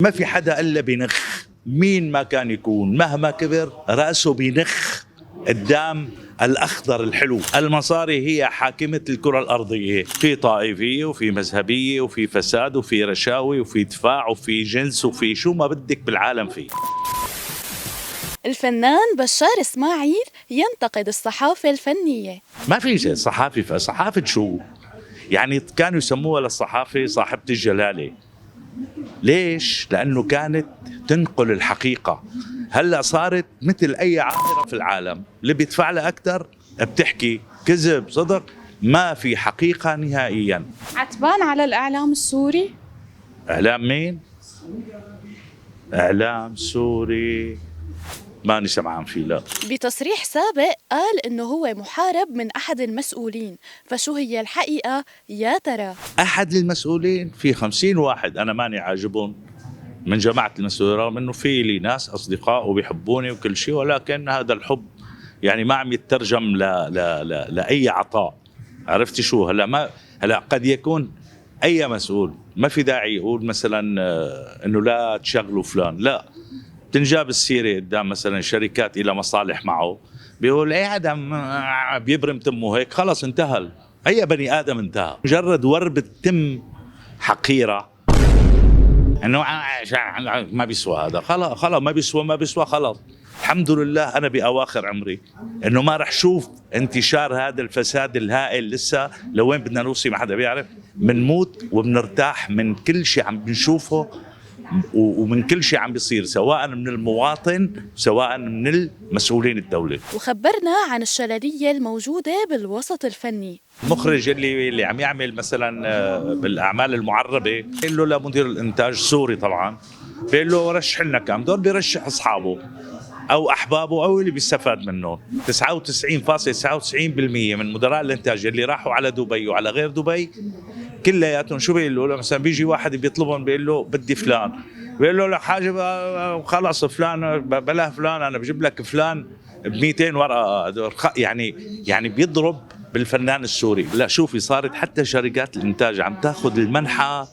ما في حدا إلا بنخ. مين ما كان يكون مهما كبر رأسه بنخ قدام الأخضر الحلو. المصاري هي حاكمة الكرة الأرضية، في طائفية وفي مذهبية وفي فساد وفي رشاوي وفي دفاع وفي جنس وفي شو ما بدك بالعالم فيه. الفنان بشار إسماعيل ينتقد الصحافة الفنية. ما في شيء صحافة شو؟ يعني كانوا يسموها للصحافة صاحبة الجلالة. ليش؟ لأنه كانت تنقل الحقيقة. هلأ صارت مثل أي عاهرة في العالم، اللي بيدفع لها أكثر بتحكي كذب صدق، ما في حقيقة نهائيا. عتبان على الإعلام السوري؟ إعلام مين؟ إعلام سوري ماني سمعان فيه لا. بتصريح سابق قال إنه هو محارب من أحد المسؤولين، فشو هي الحقيقة يا ترى؟ أحد المسؤولين؟ في 50 واحد أنا ماني عاجبهم من جماعة المسؤولين، رغم أنه في لي ناس أصدقاء وبيحبوني وكل شيء، ولكن هذا الحب يعني ما عم يترجم لأي عطاء. عرفتي شو؟ هلا قد يكون أي مسؤول ما في داعي يقول مثلا أنه لا تشغلوا فلان، لا، تنجاب السيرة قدام مثلا شركات إلى مصالح معه، بيقول ايه هذا بيبرم تمه هيك، خلص انتهى. أي بني آدم انتهى. مجرد وربة تم حقيرة انه ما بيسوى هذا، خلاص ما بيسوى خلاص. الحمد لله انا باواخر عمري انه ما رح شوف انتشار هذا الفساد الهائل. لسه لوين بدنا نوصل ما حدا بيعرف. بنموت وبنرتاح من كل شيء عم بنشوفه ومن كل شيء عم بيصير، سواء من المواطن سواء من المسؤولين الدولة. وخبرنا عن الشللية الموجودة بالوسط الفني. المخرج اللي عم يعمل مثلا بالاعمال المعربه بيقول له لمدير الانتاج سوري طبعا، بيقول له رشح لنا كم، دول بيرشح اصحابه او احبابه او اللي بيستفاد منهم. 99.99% من مدراء الانتاج اللي راحوا على دبي وعلى غير دبي كلياتهم شو بيقولوا له؟ مثلا بيجي واحد بيطلبهم بيقول له بدي فلان، بيقول له لا حاجه خلص فلان بلا فلان، انا بجيب لك فلان ب 200 ورقه. يعني بيضرب بالفنان السوري. لا شوفي، صارت حتى شركات الانتاج عم تاخذ المنحى،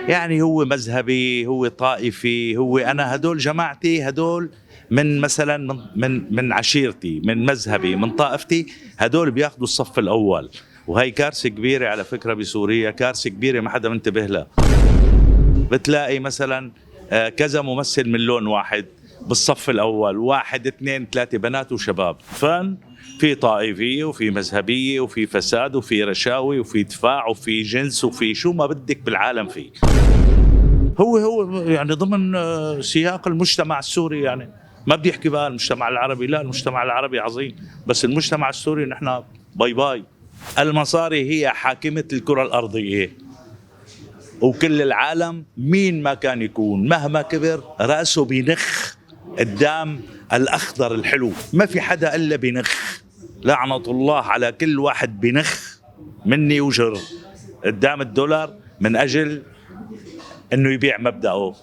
يعني هو مذهبي، هو طائفي، هو انا هدول جماعتي، هدول من مثلا من عشيرتي، من مذهبي، من طائفتي، هدول بياخذوا الصف الاول. وهي كارثه كبيره على فكره بسوريا، كارثه كبيره ما حدا منتبه لها. بتلاقي مثلا كذا ممثل من لون واحد بالصف الاول، 1 2 3 بنات وشباب. فن في طائفيه وفي مذهبيه وفي فساد وفي رشاوي وفي دفاع وفي جنس وفي شو ما بدك بالعالم فيه. هو يعني ضمن سياق المجتمع السوري. يعني ما بدي احكي بقى المجتمع العربي، لا، المجتمع العربي عظيم، بس المجتمع السوري نحن باي باي. المصاري هي حاكمة الكرة الأرضية، وكل العالم مين ما كان يكون مهما كبر رأسه بنخ قدام الأخضر الحلو. ما في حدا إلا بنخ. لعنة الله على كل واحد بنخ مني وجر قدام الدولار من أجل أنه يبيع مبدأه.